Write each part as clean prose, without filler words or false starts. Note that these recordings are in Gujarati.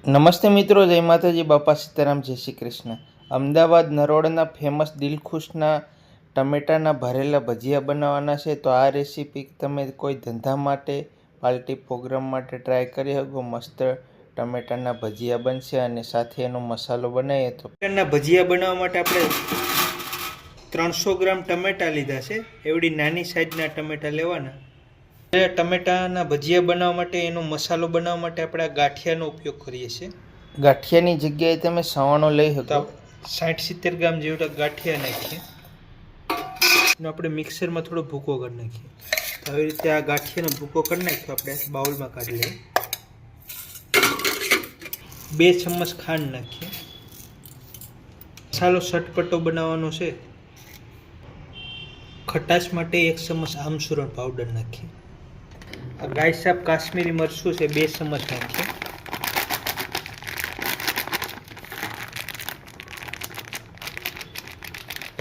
નમસ્તે મિત્રો, જય માતાજી, બાપા સીતારામ, જય શ્રી કૃષ્ણ. અમદાવાદ નરોડાના ફેમસ દિલખુશના ટમેટાના ભરેલા ભજીયા બનાવવાના છે. તો આ રેસીપી તમે કોઈ ધંધા માટે, પાર્ટી પ્રોગ્રામ માટે ટ્રાય કરી શકો. મસ્ત ટમેટાના ભજીયા બનશે અને સાથે એનો મસાલો બનાવીએ. તો ટમેટાના ભજીયા બનાવવા માટે આપણે 300 ગ્રામ ટમેટા લીધા છે. એવડી નાની સાઈઝના ટમેટા લેવાના. ટમેટાના ભજીયા બનાવવા માટે એનો મસાલો બનાવવા માટે આપણે ગાંઠિયાનો ઉપયોગ કરીએ છીએ. ગાંઠિયાની જગ્યાએ તમે સવાણો લઈ શકો. 60-70 ગ્રામ જેવડા ગાંઠિયા નાખીએ. આપણે મિક્સરમાં થોડો ભૂકો કરી નાખીએ. તો આવી રીતે આ ગાંઠિયાનો ભૂકો કરી નાખ્યો. આપણે બાઉલમાં કાઢી લઈએ. 2 ચમચ ખાંડ નાખીએ. મસાલો ચટપટો બનાવવાનો છે. ખટાશ માટે 1 ચમચ આમચૂરણ પાવડર નાખીએ. આ ગાય સાપ કાશ્મીરી મરચું છે, 2 ચમચ નાખીએ.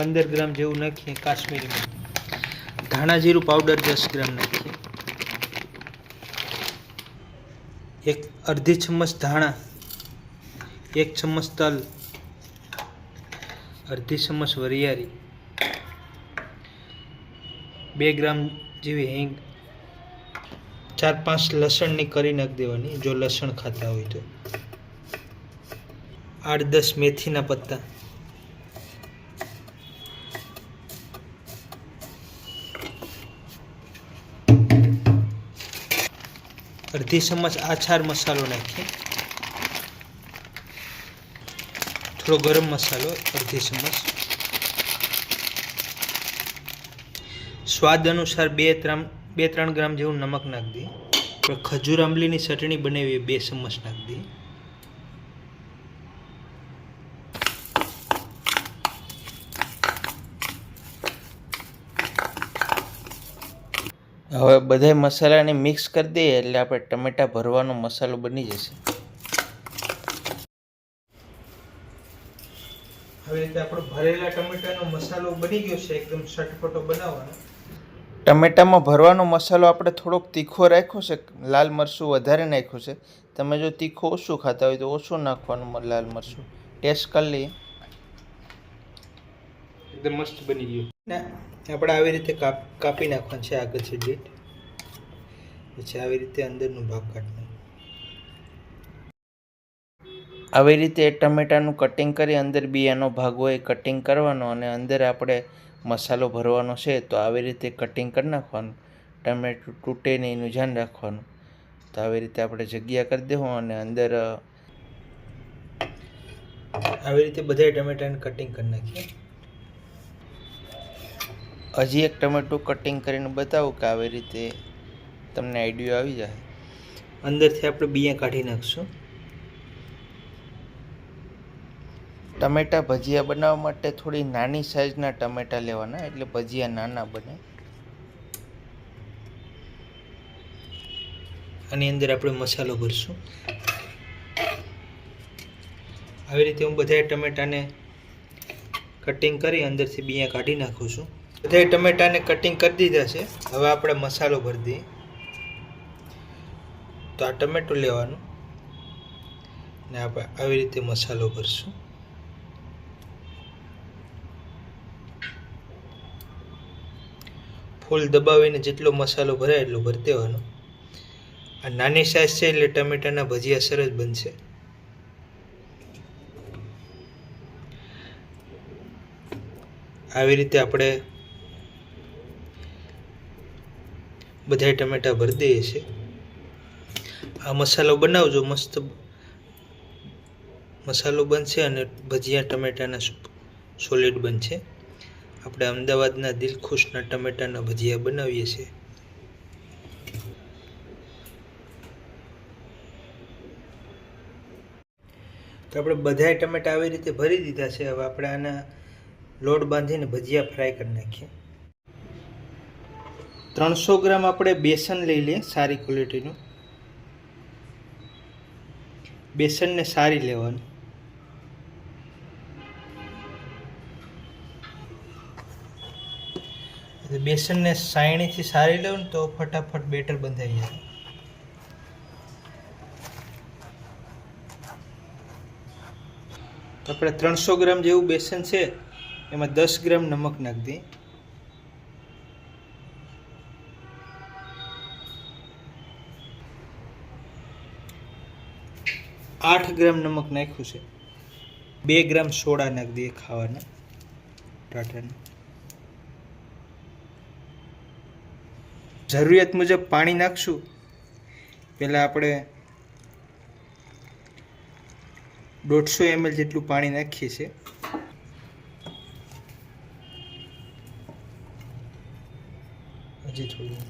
$15 ગ્રામ જેવું નાખીએ કાશ્મીરી મરચું. ધાણા જીરું પાવડર 10 ગ્રામ નાખીએ. અડધી ચમચ ધાણા, 1 ચમચ તલ, અડધી ચમચ વરિયાળી, 2 ગ્રામ જેવી હિંગ, 4-5 લસણની કરી નાખી દેવાની જો લસણ ખાતા હોય તો. 8-10 મેથીના પત્તા, અડધી ચમચ આચાર મસાલો નાખીએ. થોડો ગરમ મસાલો અડધી ચમચ. સ્વાદ અનુસાર 2-3 ગ્રામ જેવું નમક નાખી દઈએ. આપણે ખજૂર આંબલીની ચટણી બનાવીએ, 2 ચમચ નાખી દઈએ. હવે બધા મસાલાને મિક્સ કરી દઈએ એટલે આપણે ટમેટા ભરવાનો મસાલો બની જશે. હવે રીતે આપણો ભરેલા ટમેટાનો મસાલો બની ગયો છે. એકદમ ચટપટો બનાવવાનો. ટમેટામાં ભરવાનો મસાલો આપણે થોડોક તીખો રાખ્યો છે. લાલ મરચું વધારે નાખ્યું છે. તમે જો તીખું ઓછું ખાતા હોય તો ઓછું નાખવાનું લાલ મરચું. ટેસ્ટ કરી લઈએ. એકદમ મસ્ત બની ગયું ને. આપણે આવી રીતે કાપી નાખવાનું છે આગળ છે ડેટ. પછી આવી રીતે અંદરનો ભાગ કાઢવાનો. આવી રીતે ટમેટાનું કટિંગ કરી અંદર બિયાનો ભાગ હોય કટિંગ કરવાનો અને અંદર આપણે મસાલો ભરવાનો છે. તો આવી રીતે કટિંગ કરી નાખવાનું. ટમેટું તૂટે નહીં એનું ધ્યાન રાખવાનું. તો આવી રીતે આપણે જગ્યા કરી દેવું અને અંદર આવી રીતે બધા ટમેટાને કટિંગ કરી નાખીએ. હજી એક ટમેટું કટિંગ કરીને બતાવું કે આવી રીતે તમને આઈડિયા આવી જાય. અંદરથી આપણે બિયા કાઢી નાખશું. ટમેટા ભજીયા બનાવવા માટે થોડી નાની સાઈઝના ટમેટા લેવાના એટલે ભજીયા નાના બને. આની અંદર આપણે મસાલો ભરશું. આવી રીતે હું બધા ટમેટાને કટિંગ કરી અંદરથી બિયા કાઢી નાખું છું. બધા ટમેટાને કટિંગ કરી દીધા છે. હવે આપણે મસાલો ભરી દઈએ. તો આ ટમેટું લેવાનું ને આપણે આવી રીતે મસાલો ભરશું. ફૂલ દબાવીને જેટલો મસાલો ભરાય એટલો ભરી દેવાનો. આ નાની સાઈઝ છે એટલે ટમેટાના ભજીયા સરસ બનશે. આવી રીતે આપણે બધા ટમેટા ભરી દઈએ છીએ. આ મસાલો બનાવજો, મસ્ત મસાલો બનશે અને ભજીયા ટમેટાના સોલિડ બનશે. આપણે અમદાવાદના દિલખુશના ટમેટાના ભજીયા બનાવીએ છીએ. તો આપણે બધા ટમેટા આવી રીતે ભરી દીધા છે. હવે આપણે આના લોટ બાંધીને ભજીયા ફ્રાય કરી નાખીએ. 300 ગ્રામ આપણે બેસન લઈ લઈએ, સારી ક્વોલિટીનું. બેસનને સારી લેવાનું. બેસનને સાયણીથી સારી લેવું ને તો ફટાફટ બેટર બંધાઈ જાય. આપણે 300 ગ્રામ જેવું બેસન છે એમાં 10 ગ્રામ નમક નાખી દઈએ. 8 ગ્રામ નમક નાખ્યું છે. 2 ગ્રામ સોડા નાખી દઈએ ખાવાના ટાટાના. જરૂરિયાત મુજબ પાણી નાખશું. પહેલાં આપણે 150 ml જેટલું પાણી નાખીએ છીએ. હજી થોડું.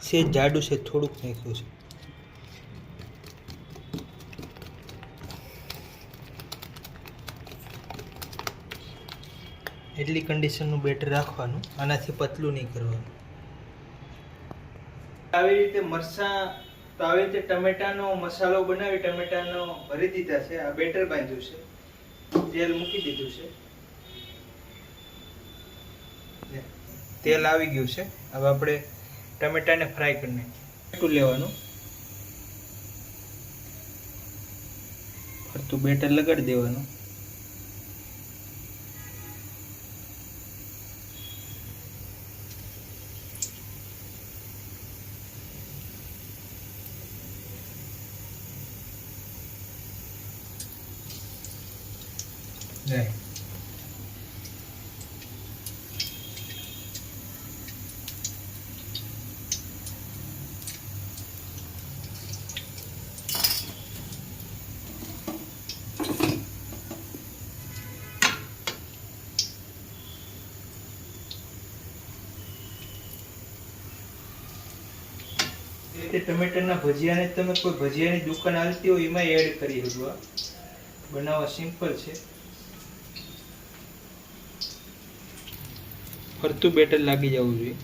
સેજ જાડું છે, થોડુંક નાખ્યું છે. એટલી કન્ડિશનનું બેટર રાખવાનું, આનાથી પતલું નહીં કરવાનું. આવી રીતે મરચાં તો આવી રીતે ટમેટાનો મસાલો બનાવી ટમેટાનો ભરી દીધા છે. આ બેટર બાંધ્યું છે, તેલ મૂકી દીધું છે, તેલ આવી ગયું છે. હવે આપણે ટમેટાને ફ્રાય કરી નાખીએ. લેવાનું, ફરતું બેટર લગાડી દેવાનું. ટમેટાના ભજીયાને તમે કોઈ ભજીયાની દુકાન હાલતી હોય એમાં એડ કરી શકો. બનાવવા સિમ્પલ છે. ફરતું બેટર લાગી જવું જોઈએ.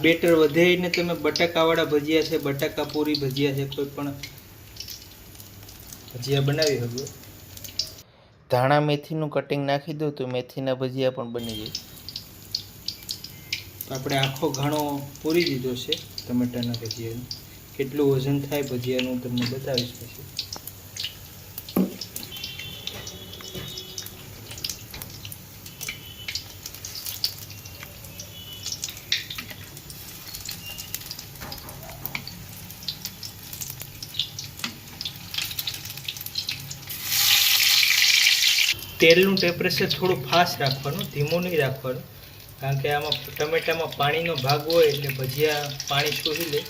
બેટર વધે ને તમે બટાકાવાળા ભજીયા છે, બટાકા પૂરી ભજીયા છે, કોઈ પણ ભજીયા બનાવી શકો. ધાણા મેથીનું કટિંગ નાખી દઉં તો મેથીના ભજીયા પણ બની જાય. આપણે આખો ઘાણો પૂરી દીધો છે ટમેટાના ભજીયાનું. કેટલું વજન થાય ભજીયાનું હું તમને બતાવીશ પછી. તેલનું ટેમ્પરેચર થોડું ફાસ્ટ રાખવાનું, ધીમું નહીં રાખવાનું, કારણ કે આમાં ટમેટામાં પાણીનો ભાગ હોય એટલે ભજીયા પાણી છોડી લે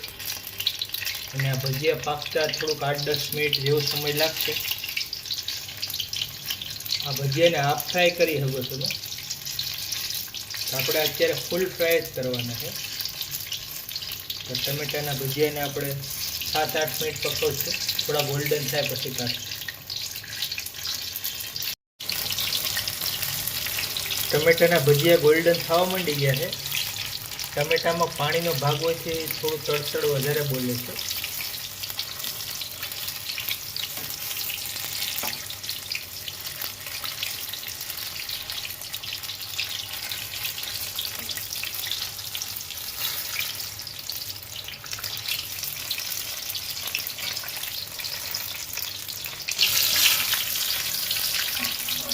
અને આ ભજીયા પાકતા થોડુંક 8-10 મિનિટ જેવો સમય લાગશે. આ ભજીયાને હાફ ફ્રાય કરી શકો તમે. આપણે અત્યારે ફૂલ ફ્રાય જ કરવાના છે. તો ટમેટાના ભજીયાને આપણે 7-8 મિનિટ પકવશું. થોડા ગોલ્ડન થાય પછી કાઢશું. ટમેટાના ભજીયા ગોલ્ડન થવા માંડી ગયા છે. ટમેટામાં પાણીનો ભાગ હોય છે, થોડું તડતડ વધારે બોલે છે.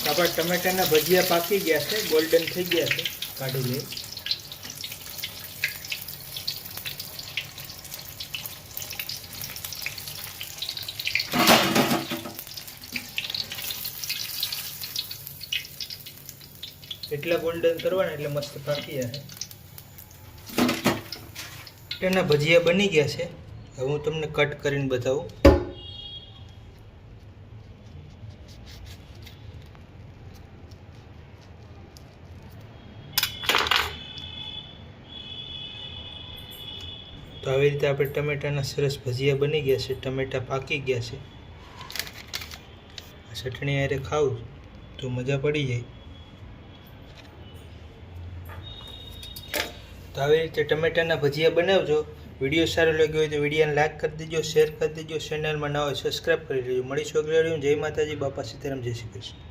આપણા ટમેટાના ભજીયા પાકી ગયા છે, ગોલ્ડન થઈ ગયા છે. કાઢી લઈએ. એટલા ગોલ્ડન કરવાના એટલે મસ્ત પાકી જશે. ટમેટાના ભજીયા બની ગયા છે. હવે હું તમને કટ કરીને બતાવું. તો આવી રીતે આપણે ટમેટાના સરસ ભજીયા બની ગયા છે. ટમેટા પાકી ગયા છે. ચટણી હારે ખાવ તો મજા પડી જાય. તો આવી રીતે ટમેટાના ભજીયા બનાવજો. વિડીયો સારો લાગ્યો હોય તો વિડીયોને લાઈક કરી દેજો, શેર કરી દેજો, ચેનલમાં નવા હોય સબસ્ક્રાઈબ કરી લેજો. મળીશું અગલે વિડીયો. જય માતાજી, બાપા સીતારામ, જય શ્રી કૃષ્ણ.